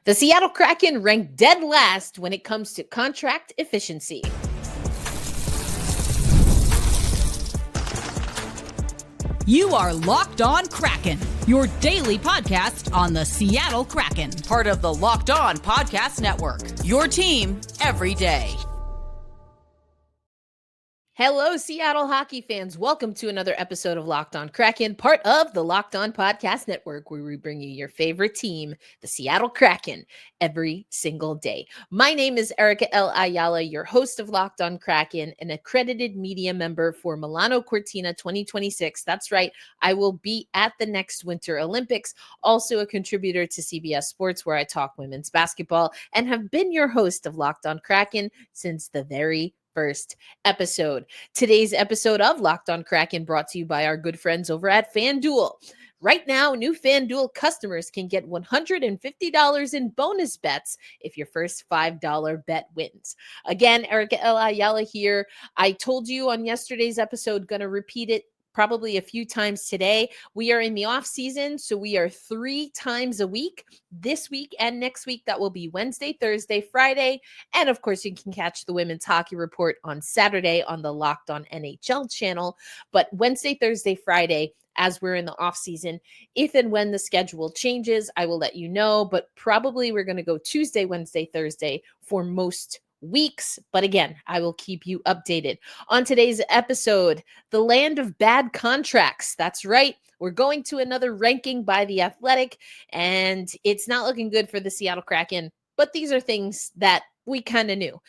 The Seattle Kraken ranked dead last when it comes to contract efficiency. You are Locked On Kraken, your daily podcast on the Seattle Kraken, part of the Locked On Podcast Network, your team every day. Hello, Seattle hockey fans. Welcome to another episode of Locked On Kraken, part of the Locked On Podcast Network, where we bring you your favorite team, the Seattle Kraken, every single day. My name is Erica Ayala, your host of Locked On Kraken, an accredited media member for Milano Cortina 2026. That's right, I will be at the next Winter Olympics, also a contributor to CBS Sports, where I talk women's basketball, and have been your host of Locked On Kraken since the very first episode. Today's episode of Locked On Kraken brought to you by our good friends over at FanDuel. Right now, new FanDuel customers can get $150 in bonus bets if your first $5 bet wins. Again, Erica Ayala here. I told you on yesterday's episode, going to repeat it probably a few times today. We are in the off season, so we are 3 times a week. This week and next week, that will be Wednesday, Thursday, Friday. And of course, you can catch the Women's Hockey Report on Saturday on the Locked On NHL channel. But Wednesday, Thursday, Friday, as we're in the off season, if and when the schedule changes, I will let you know. But probably we're going to go Tuesday, Wednesday, Thursday for most weeks. But again, I will keep you updated. On today's episode, the land of bad contracts. That's right. We're going to another ranking by The Athletic, and it's not looking good for the Seattle Kraken. But these are things that we kind of knew.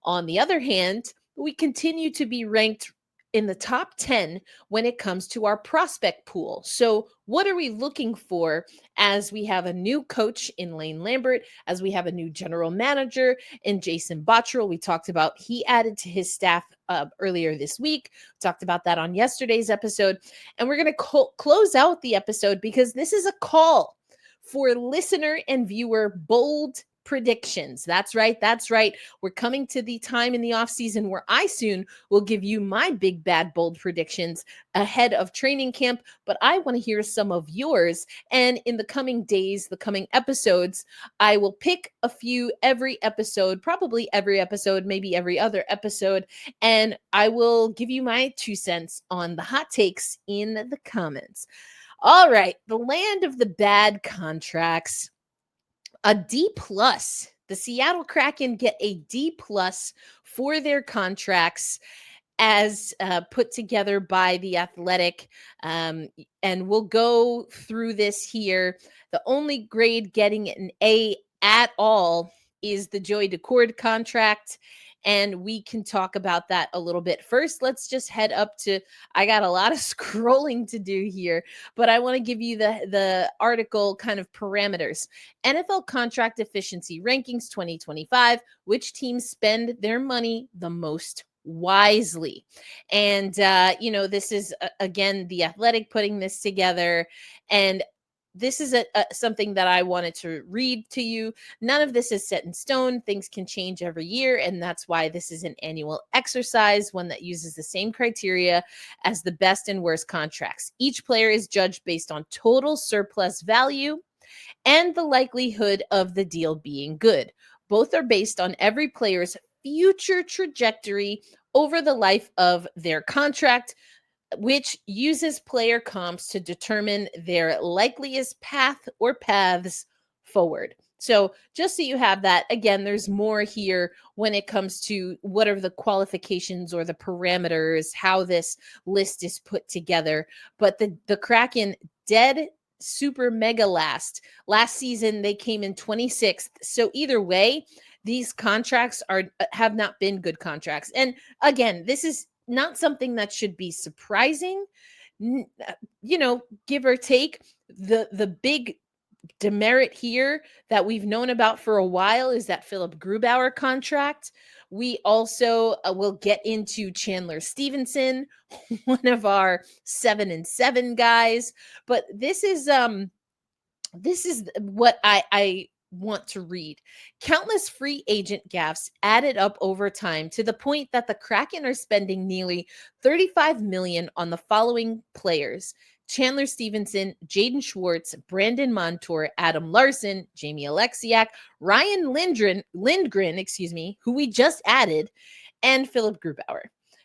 On the other hand, we continue to be ranked in the top 10 when it comes to our prospect pool. So what are we looking for as we have a new coach in Lane Lambert, as we have a new general manager in Jason Botterill? We talked about he added to his staff earlier this week. We talked about that on yesterday's episode. And we're going to close out the episode because this is a call for listener and viewer bold predictions. That's right. That's right. We're coming to the time in the off season where I soon will give you my big, bad, bold predictions ahead of training camp. But I want to hear some of yours. And in the coming days, the coming episodes, I will pick a few every episode, probably every episode, maybe every other episode. And I will give you my 2 cents on the hot takes in the comments. All right. The land of the bad contracts. A D+. The Seattle Kraken get a D+ for their contracts as put together by The Athletic. And we'll go through this here. The only grade getting an A at all is the Joey Daccord contract. And we can talk about that a little bit. First, let's just head up to, I got a lot of scrolling to do here, but I want to give you the article kind of parameters. NFL contract efficiency rankings 2025, which teams spend their money the most wisely. And, this is, again, The Athletic putting this together. And this is something that I wanted to read to you. None of this is set in stone. Things can change every year, and that's why this is an annual exercise, one that uses the same criteria as the best and worst contracts. Each player is judged based on total surplus value and the likelihood of the deal being good. Both are based on every player's future trajectory over the life of their contract, which uses player comps to determine their likeliest path or paths forward. So just so you have that, again, there's more here when it comes to what are the qualifications or the parameters, how this list is put together. But the Kraken dead super mega last season, they came in 26th. So either way, these contracts have not been good contracts. And again, this is not something that should be surprising, give or take. The big demerit here that we've known about for a while is that Philip Grubauer contract. We also will get into Chandler Stevenson, one of our 7-7 guys. But this is what I want to read. Countless free agent gaffes added up over time to the point that the Kraken are spending nearly $35 million on the following players: Chandler Stevenson, Jaden Schwartz, Brandon Montour, Adam Larson, Jamie Alexiak, Ryan Lindgren, who we just added, and Philip Grubauer.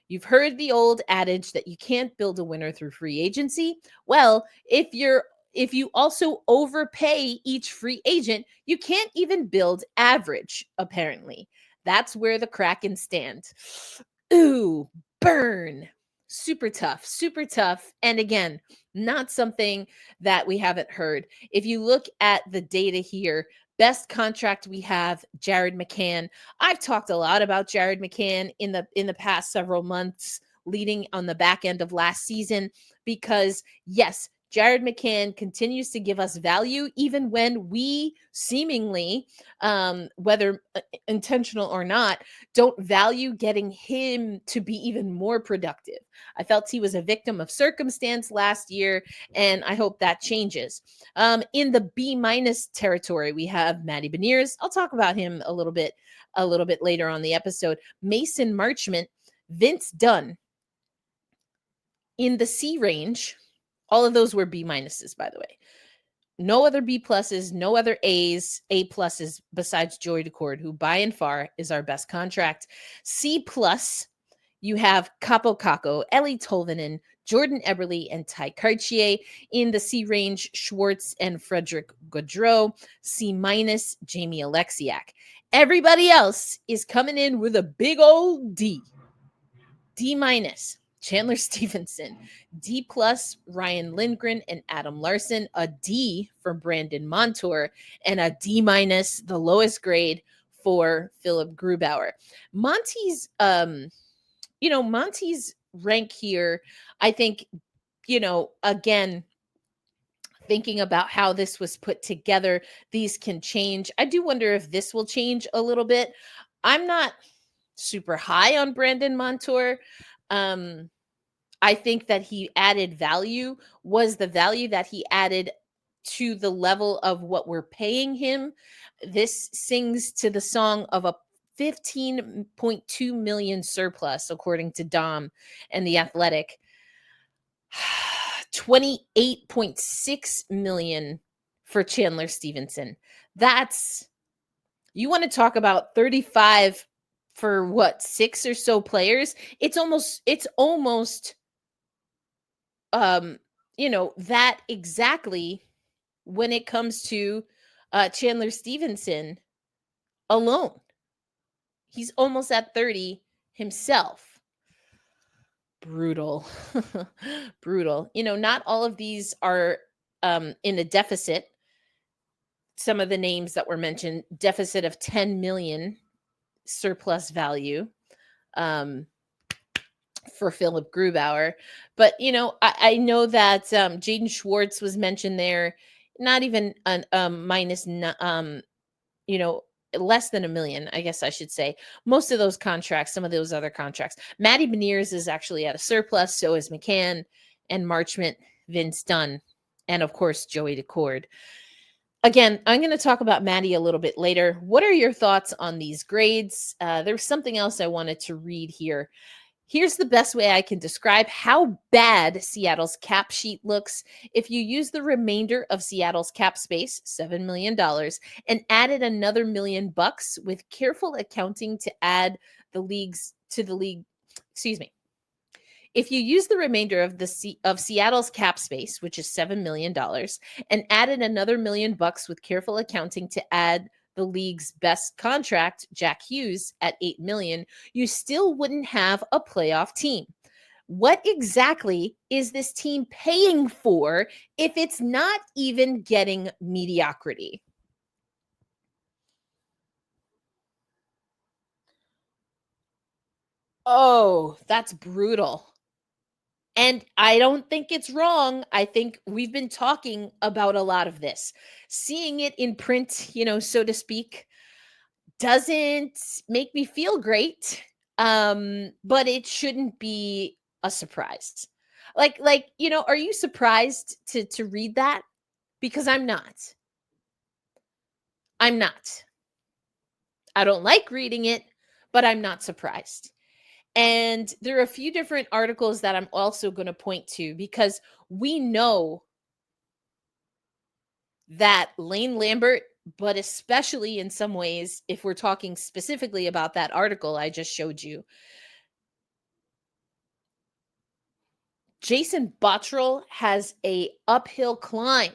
You've heard the old adage that you can't build a winner through free agency. Well, if you also overpay each free agent, you can't even build average, apparently. That's where the Kraken stand. Ooh, burn. Super tough, super tough. And again, not something that we haven't heard. If you look at the data here, best contract we have, Jared McCann. I've talked a lot about Jared McCann in the past several months leading on the back end of last season because yes, Jared McCann continues to give us value even when we seemingly, whether intentional or not, don't value getting him to be even more productive. I felt he was a victim of circumstance last year, and I hope that changes. In the B- territory, we have Matty Beniers. I'll talk about him a little bit later on the episode. Mason Marchment, Vince Dunn. In the C range, all of those were B minuses, by the way. No other B pluses, no other A's, A pluses besides Joey Decord, who by and far is our best contract. C plus, you have Capo Caco, Ellie Tolvanen, Jordan Eberle, and Ty Cartier. In the C range, Schwartz and Frederick Gaudreau. C minus, Jamie Alexiak. Everybody else is coming in with a big old D. D minus, Chandler Stevenson. D plus, Ryan Lindgren and Adam Larson. A D for Brandon Montour. And a D minus, the lowest grade, for Philip Grubauer. Monty's rank here, I think, again, thinking about how this was put together, these can change. I do wonder if this will change a little bit. I'm not super high on Brandon Montour. I think that he added value. Was the value that he added to the level of what we're paying him? This sings to the song of a 15.2 million surplus, according to Dom and The Athletic. 28.6 million for Chandler Stevenson. That's, you want to talk about 35 for what, 6 or so players? It's almost that exactly when it comes to Chandler Stevenson alone. He's almost at 30 himself. Brutal. Brutal. Not all of these are in a deficit. Some of the names that were mentioned, deficit of 10 million surplus value for Philip Grubauer. But, I know that Jaden Schwartz was mentioned there, not even minus, less than $1 million, I guess I should say. Most of those contracts, some of those other contracts. Matty Beniers is actually at a surplus. So is McCann and Marchment, Vince Dunn, and of course, Joey Decord. Again, I'm going to talk about Matty a little bit later. What are your thoughts on these grades? There's something else I wanted to read here. Here's the best way I can describe how bad Seattle's cap sheet looks. If you use the remainder of Seattle's cap space, $7 million, and added another $1 million with careful accounting to add the leagues to the league, If you use the remainder of Seattle's cap space, which is $7 million, and added another $1 million with careful accounting to add the league's best contract, Jack Hughes, at $8 million, you still wouldn't have a playoff team. What exactly is this team paying for if it's not even getting mediocrity? Oh, that's brutal. And I don't think it's wrong. I think we've been talking about a lot of this. Seeing it in print, so to speak, doesn't make me feel great. But it shouldn't be a surprise. Like, are you surprised to read that? Because I'm not. I don't like reading it, but I'm not surprised. And there are a few different articles that I'm also going to point to, because we know that Lane Lambert, but especially in some ways, if we're talking specifically about that article I just showed you, Jason Botterill has a uphill climb.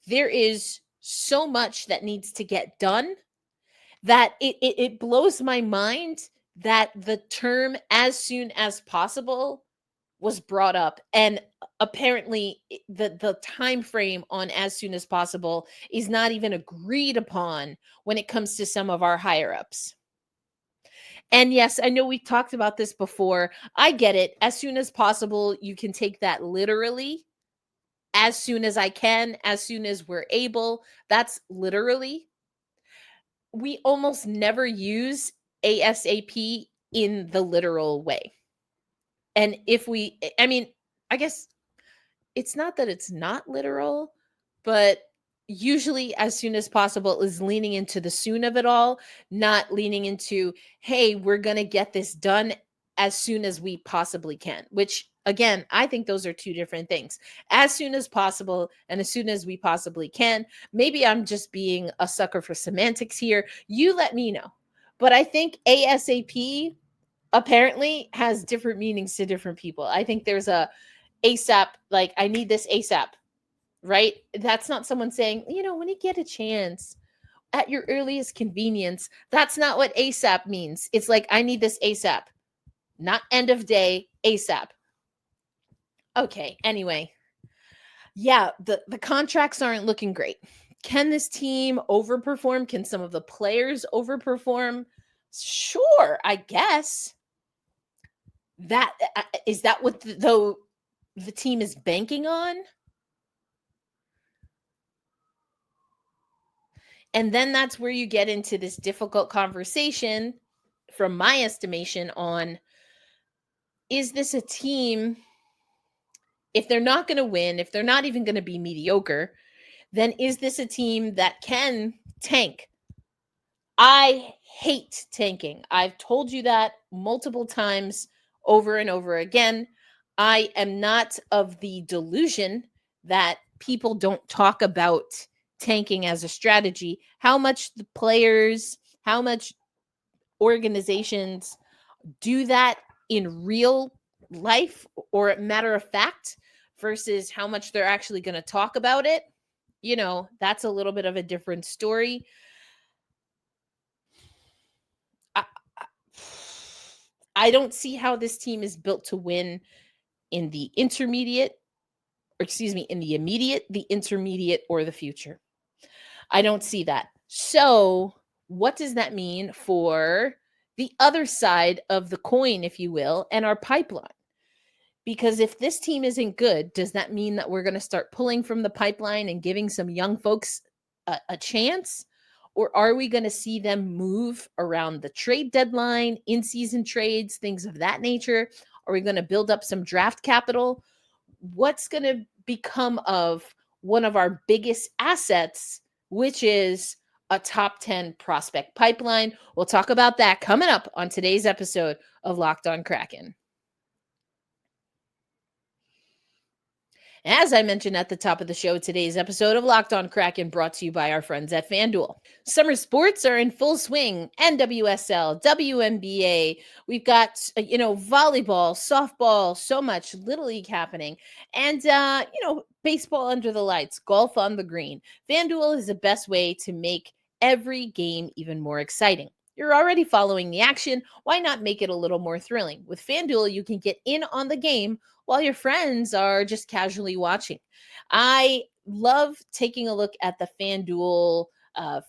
There is so much that needs to get done that it blows my mind that the term "as soon as possible" was brought up, and apparently the time frame on "as soon as possible" is not even agreed upon when it comes to some of our higher ups. And yes, I know we've talked about this before. I get it. As soon as possible, you can take that literally. As soon as I can, as soon as we're able. That's literally. We almost never use ASAP in the literal way. And if we, I mean, I guess it's not that it's not literal, but usually as soon as possible is leaning into the soon of it all, not leaning into, hey, we're going to get this done as soon as we possibly can, which again, I think those are two different things. As soon as possible and as soon as we possibly can. Maybe I'm just being a sucker for semantics here. You let me know. But I think ASAP apparently has different meanings to different people. I think there's a ASAP, like, I need this ASAP, right? That's not someone saying, when you get a chance, at your earliest convenience. That's not what ASAP means. It's like, I need this ASAP, not end of day, ASAP. Okay, anyway. Yeah, the contracts aren't looking great. Can this team overperform? Can some of the players overperform? Sure, I guess. That is that what the team is banking on? And then that's where you get into this difficult conversation, from my estimation, on, is this a team, if they're not going to win, if they're not even going to be mediocre, then is this a team that can tank? I hate tanking. I've told you that multiple times over and over again. I am not of the delusion that people don't talk about tanking as a strategy. How much the players, how much organizations do that in real life or matter of fact versus how much they're actually going to talk about it, that's a little bit of a different story. I don't see how this team is built to win in the intermediate, in the immediate, the intermediate, or the future. I don't see that. So, what does that mean for the other side of the coin, if you will, and our pipeline? Because if this team isn't good, does that mean that we're going to start pulling from the pipeline and giving some young folks a chance? Or are we going to see them move around the trade deadline, in-season trades, things of that nature? Are we going to build up some draft capital? What's going to become of one of our biggest assets, which is a top 10 prospect pipeline? We'll talk about that coming up on today's episode of Locked On Kraken. As I mentioned at the top of the show, today's episode of Locked On Kraken brought to you by our friends at FanDuel. Summer sports are in full swing. NWSL, WNBA. We've got, volleyball, softball, so much Little League happening. And, baseball under the lights, golf on the green. FanDuel is the best way to make every game even more exciting. You're already following the action. Why not make it a little more thrilling? With FanDuel, you can get in on the game while your friends are just casually watching. I love taking a look at the FanDuel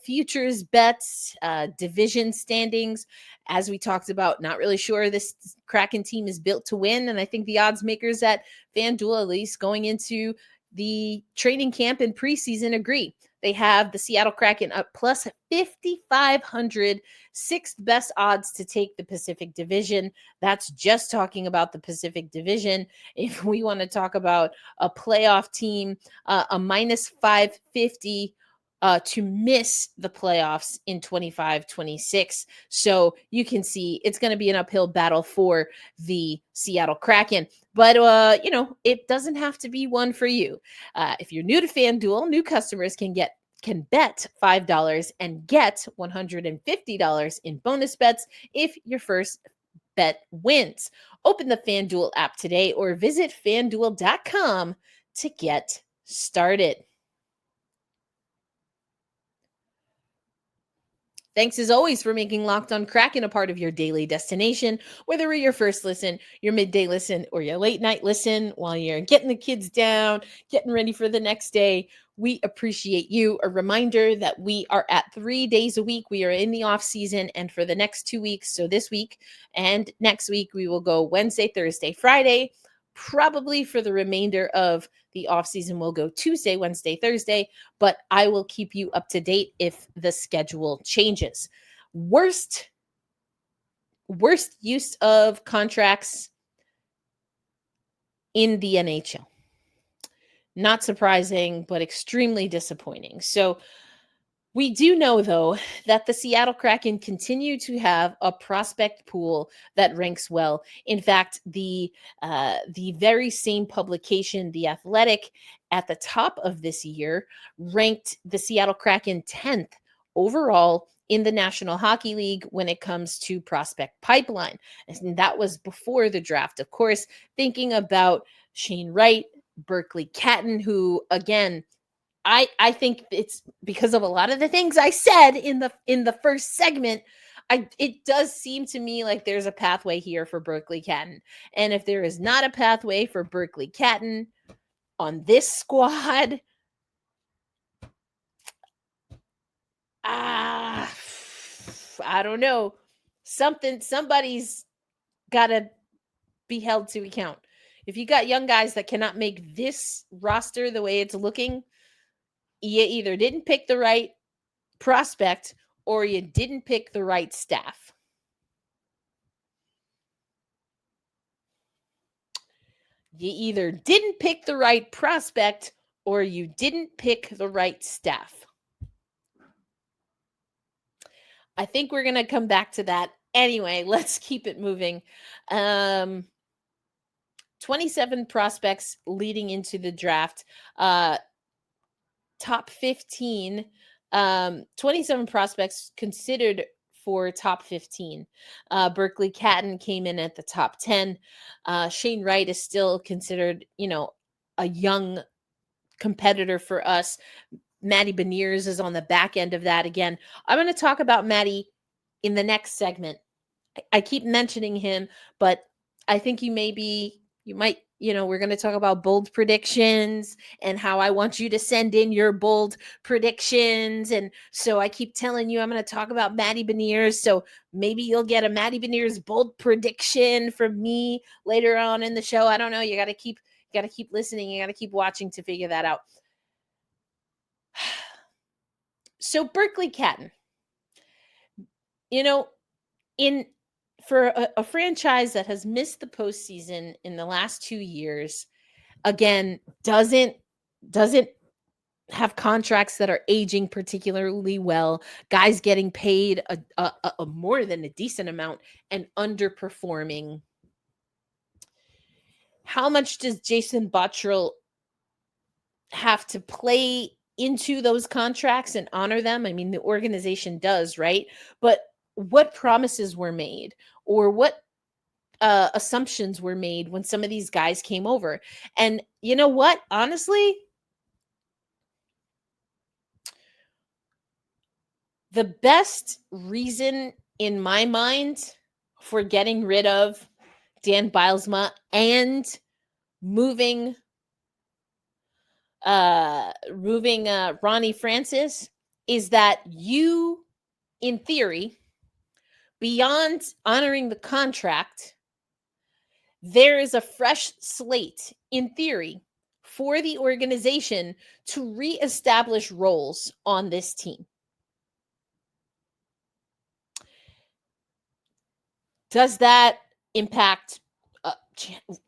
futures bets, division standings. As we talked about, not really sure this Kraken team is built to win. And I think the odds makers at FanDuel, at least going into the training camp and preseason, agree. They have the Seattle Kraken up plus 5,500, sixth best odds to take the Pacific Division. That's just talking about the Pacific Division. If we want to talk about a playoff team, a minus 550 to miss the playoffs in 25-26. So you can see it's going to be an uphill battle for the Seattle Kraken. But, it doesn't have to be one for you. If you're new to FanDuel, new customers can bet $5 and get $150 in bonus bets if your first bet wins. Open the FanDuel app today or visit fanduel.com to get started. Thanks as always for making Locked On Kraken a part of your daily destination, whether we're your first listen, your midday listen, or your late night listen while you're getting the kids down, getting ready for the next day. We appreciate you. A reminder that we are at 3 days a week. We are in the off season, and for the next 2 weeks, so this week and next week, we will go Wednesday, Thursday, Friday. Probably for the remainder of the offseason, we'll go Tuesday, Wednesday, Thursday, but I will keep you up to date if the schedule changes. Worst use of contracts in the NHL. Not surprising, but extremely disappointing. So we do know, though, that the Seattle Kraken continue to have a prospect pool that ranks well. In fact, the very same publication, The Athletic, at the top of this year, ranked the Seattle Kraken 10th overall in the National Hockey League when it comes to prospect pipeline. And that was before the draft, of course, thinking about Shane Wright, Berkeley Catton, who, again, I think it's because of a lot of the things I said in the first segment. It does seem to me like there's a pathway here for Berkeley Catton. And if there is not a pathway for Berkeley Catton on this squad, I don't know. Somebody's got to be held to account. If you got young guys that cannot make this roster the way it's looking, you either didn't pick the right prospect or you didn't pick the right staff. You either didn't pick the right prospect or you didn't pick the right staff. I think we're going to come back to that. Anyway, let's keep it moving. 27 prospects leading into the draft. Top 15, 27 prospects considered for top 15. Berkeley Catton came in at the top 10. Shane Wright is still considered, a young competitor for us. Matty Beniers is on the back end of that. Again, I'm going to talk about Matty in the next segment. I keep mentioning him, but I think you might, we're going to talk about bold predictions and how I want you to send in your bold predictions. And so I keep telling you, I'm going to talk about Matty Beniers. So maybe you'll get a Matty Beniers bold prediction from me later on in the show. I don't know. You got to keep listening. You got to keep watching to figure that out. So Berkeley Catton, for a franchise that has missed the postseason in the last 2 years, again, doesn't have contracts that are aging particularly well, guys getting paid a more than a decent amount and underperforming. How much does Jason Botterill have to play into those contracts and honor them? I mean, the organization does, right? But what promises were made or what assumptions were made when some of these guys came over? And you know what? Honestly, the best reason in my mind for getting rid of Dan Bylsma and moving Ronnie Francis is that you, in theory, beyond honoring the contract, there is a fresh slate, in theory, for the organization to reestablish roles on this team. Does that impact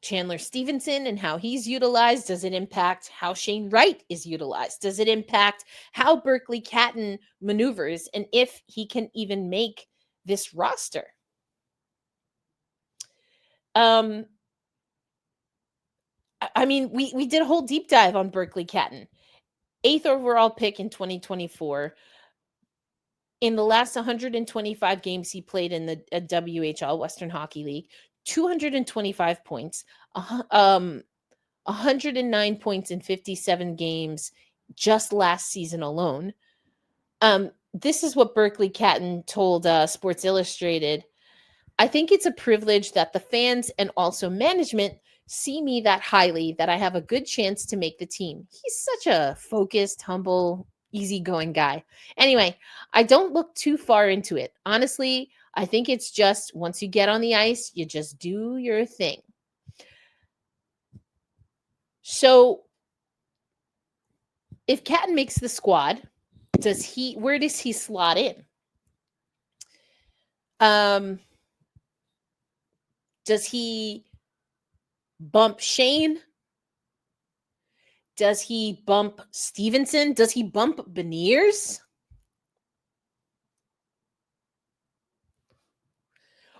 Chandler Stevenson and how he's utilized? Does it impact how Shane Wright is utilized? Does it impact how Berkeley Catton maneuvers and if he can even make this roster? I mean, we did a whole deep dive on Berkeley Catton. 8th overall pick in 2024. In the last 125 games he played in the WHL, Western Hockey League, 225 points, 109 points in 57 games just last season alone. This is what Berkeley Catton told Sports Illustrated. I think it's a privilege that the fans and also management see me that highly that I have a good chance to make the team. He's such a focused, humble, easygoing guy. Anyway, I don't look too far into it. Honestly, I think it's just once you get on the ice, you just do your thing. So if Catton makes the squad, where does he slot in? Does he bump Shane? Does he bump Stevenson? Does he bump Beniers?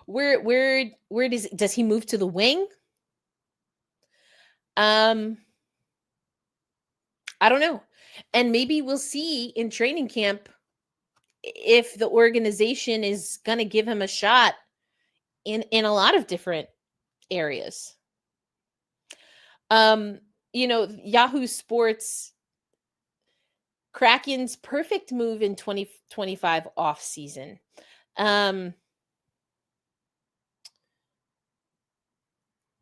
Where does he move to the wing? I don't know. And maybe we'll see in training camp if the organization is going to give him a shot in a lot of different areas. Yahoo Sports, Kraken's perfect move in 2025 off season.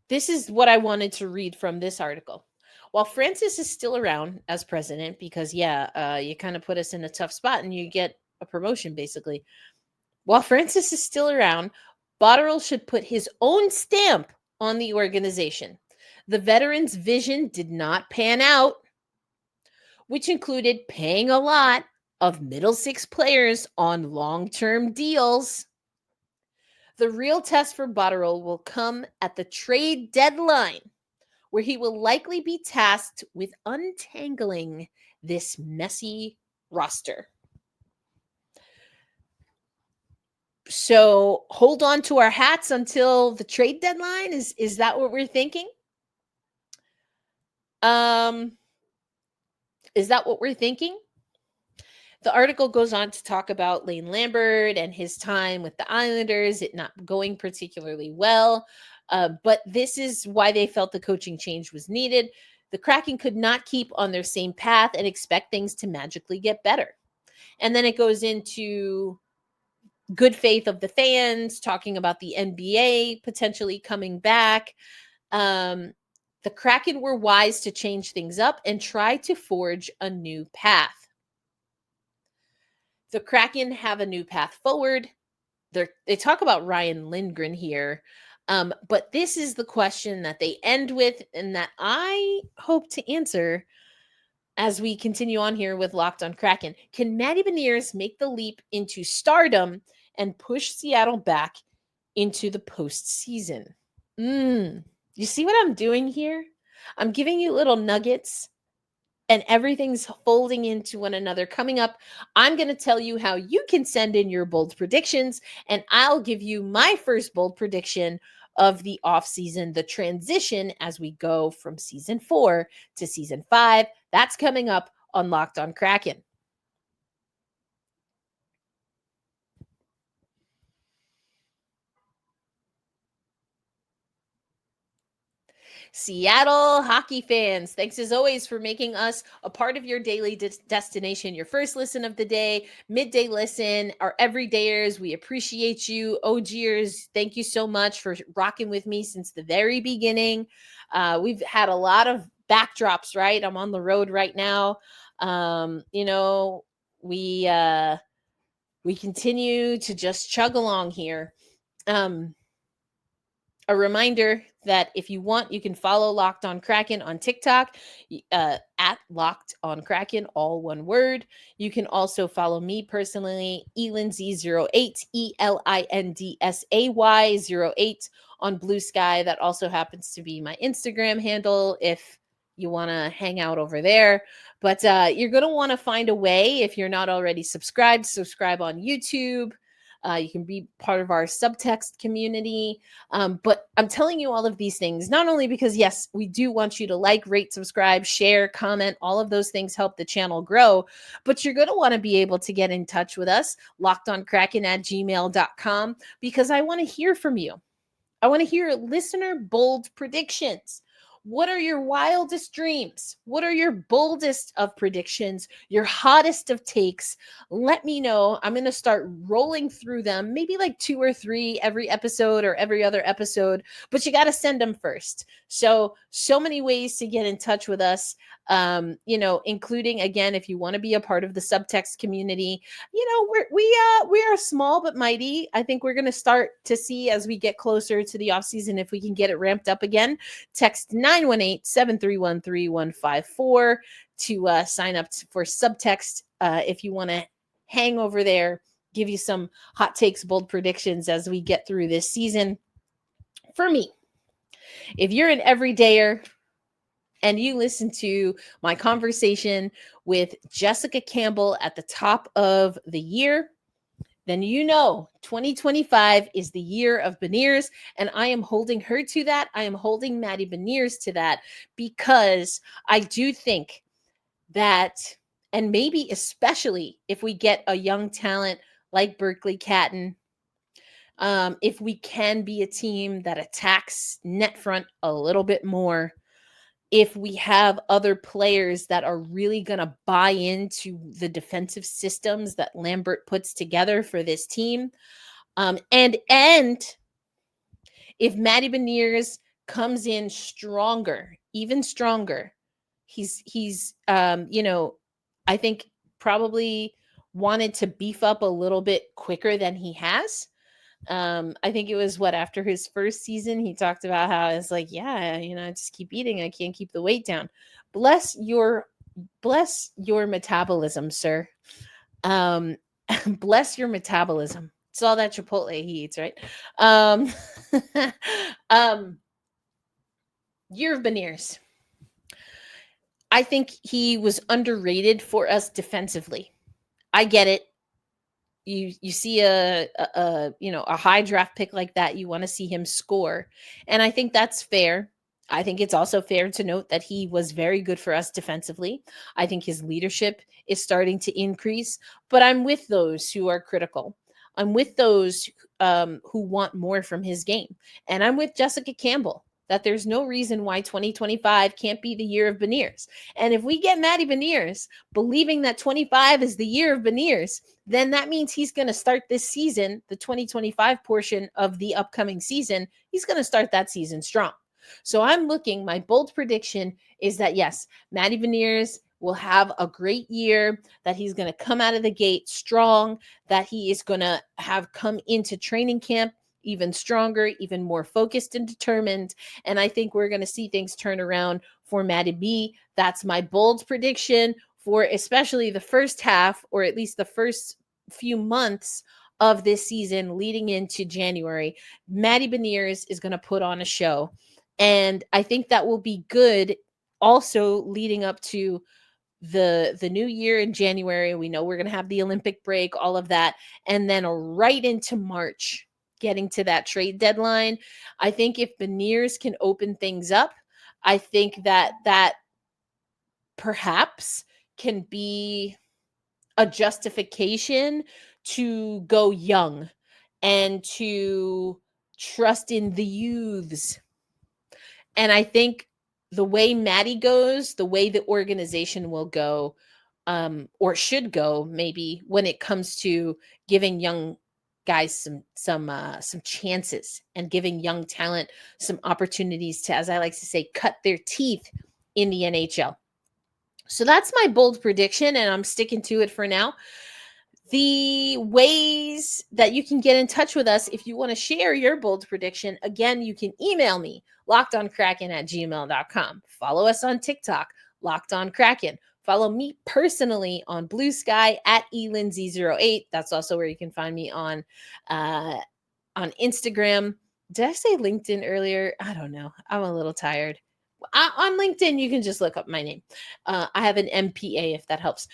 This is what I wanted to read from this article. While Francis is still around as president, because you kind of put us in a tough spot and you get a promotion basically. While Francis is still around, Botterill should put his own stamp on the organization. The veteran's vision did not pan out, which included paying a lot of middle six players on long-term deals. The real test for Botterill will come at the trade deadline, where he will likely be tasked with untangling this messy roster. So hold on to our hats until the trade deadline. Is that what we're thinking? Is that what we're thinking? The article goes on to talk about Lane Lambert and his time with the Islanders, it not going particularly well. But this is why they felt the coaching change was needed. The Kraken could not keep on their same path and expect things to magically get better. And then it goes into good faith of the fans, talking about the NBA potentially coming back. The Kraken were wise to change things up and try to forge a new path. The Kraken have a new path forward. They talk about Ryan Lindgren here. But this is the question that they end with and that I hope to answer as we continue on here with Locked On Kraken. Can Matty Beniers make the leap into stardom and push Seattle back into the postseason? You see what I'm doing here? I'm giving you little nuggets and everything's folding into one another. Coming up, I'm going to tell you how you can send in your bold predictions, and I'll give you my first bold prediction of the offseason, the transition as we go from season 4 to season 5. That's coming up on Locked On Kraken. Seattle hockey fans, thanks as always for making us a part of your daily destination, your first listen of the day, midday listen, our everydayers. We appreciate you. OGers, thank you so much for rocking with me since the very beginning. We've had a lot of backdrops, right? I'm on the road right now. We continue to just chug along here. A reminder that if you want, you can follow Locked On Kraken on TikTok at Locked On Kraken, all one word. You can also follow me personally, Elindsay08, ELINDSAY08 on Blue Sky. That also happens to be my Instagram handle if you want to hang out over there. But you're going to want to find a way, if you're not already subscribed, subscribe on YouTube. You can be part of our subtext community. But I'm telling you all of these things, not only because, yes, we do want you to like, rate, subscribe, share, comment. All of those things help the channel grow. But you're going to want to be able to get in touch with us, lockedonkraken@gmail.com, because I want to hear from you. I want to hear listener bold predictions. What are your wildest dreams? What are your boldest of predictions? Your hottest of takes? Let me know. I'm going to start rolling through them, maybe like 2 or 3 every episode or every other episode, but you got to send them first. So many ways to get in touch with us, including, again, if you want to be a part of the subtext community, we are small but mighty. I think we're going to start to see as we get closer to the off season if we can get it ramped up again. Text 918-731-3154 to sign up for subtext if you want to hang over there, give you some hot takes, bold predictions as we get through this season. For me, if you're an everydayer and you listen to my conversation with Jessica Campbell at the top of the year, then 2025 is the year of Beniers, and I am holding her to that. I am holding Matty Beniers to that, because I do think that, and maybe especially if we get a young talent like Berkeley Catton, if we can be a team that attacks net front a little bit more, if we have other players that are really going to buy into the defensive systems that Lambert puts together for this team, and if Matty Beniers comes in stronger, even stronger, he's I think probably wanted to beef up a little bit quicker than he has. I think it was after his first season, he talked about how it's like, I just keep eating. I can't keep the weight down. Bless your metabolism, sir. Bless your metabolism. It's all that Chipotle he eats, right? Year of Beniers. I think he was underrated for us defensively. I get it. You see a high draft pick like that, you want to see him score. And I think that's fair. I think it's also fair to note that he was very good for us defensively. I think his leadership is starting to increase, but I'm with those who are critical. I'm with those who want more from his game. And I'm with Jessica Campbell that there's no reason why 2025 can't be the year of Beniers. And if we get Matty Beniers believing that 25 is the year of Beniers, then that means he's going to start this season, the 2025 portion of the upcoming season, he's going to start that season strong. So my bold prediction is that, yes, Matty Beniers will have a great year, that he's going to come out of the gate strong, that he is going to have come into training camp even stronger, even more focused and determined. And I think we're going to see things turn around for Matty B. That's my bold prediction for especially the first half, or at least the first few months of this season leading into January. Matty Beniers is going to put on a show. And I think that will be good also leading up to the new year in January. We know we're going to have the Olympic break, all of that. And then right into March, getting to that trade deadline. I think if Beniers can open things up, I think that perhaps can be a justification to go young and to trust in the youths. And I think the way Matty goes, the way the organization will go, or should go, maybe, when it comes to giving young guys some chances and giving young talent some opportunities to, as I like to say, cut their teeth in the NHL. So that's my bold prediction, and I'm sticking to it for now. The ways that you can get in touch with us if you want to share your bold prediction, again, you can email me, lockedonkraken@gmail.com. Follow us on TikTok, Locked On Kraken. Follow me personally on Blue Sky @elindsay08. That's also where you can find me on Instagram. Did I say LinkedIn earlier? I don't know. I'm a little tired. On LinkedIn, you can just look up my name. I have an MPA if that helps.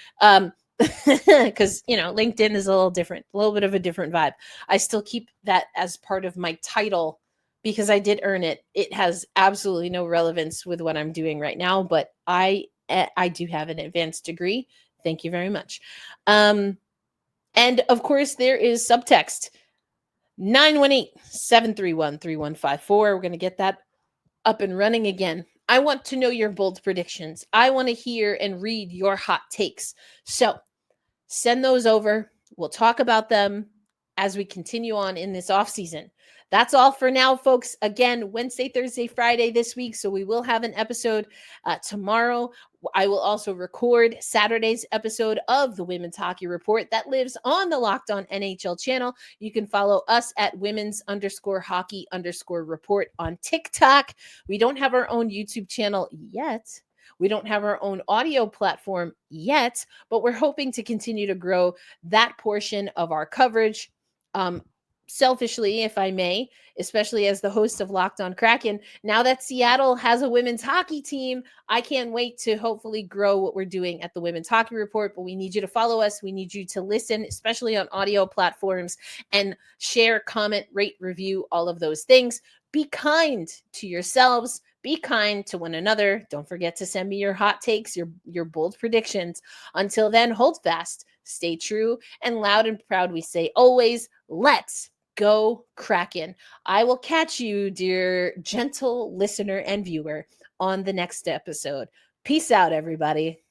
Because LinkedIn is a little different, a little bit of a different vibe. I still keep that as part of my title because I did earn it. It has absolutely no relevance with what I'm doing right now, but I do have an advanced degree. Thank you very much. And of course, there is subtext 918-731-3154. We're going to get that up and running again. I want to know your bold predictions. I want to hear and read your hot takes. So send those over. We'll talk about them as we continue on in this off season. That's all for now, folks. Again, Wednesday, Thursday, Friday this week. So we will have an episode tomorrow. I will also record Saturday's episode of the Women's Hockey Report that lives on the Locked On NHL channel. You can follow us at women's_hockey_report on TikTok. We don't have our own YouTube channel yet. We don't have our own audio platform yet, but we're hoping to continue to grow that portion of our coverage. Selfishly, if I may, especially as the host of Locked On Kraken, now that Seattle has a women's hockey team, I can't wait to hopefully grow what we're doing at the Women's Hockey Report. But we need you to follow us. We need you to listen, especially on audio platforms, and share, comment, rate, review, all of those things. Be kind to yourselves. Be kind to one another. Don't forget to send me your hot takes, your bold predictions. Until then, hold fast, stay true, and loud and proud we say always, let's go Kraken. I will catch you, dear gentle listener and viewer, on the next episode. Peace out, everybody.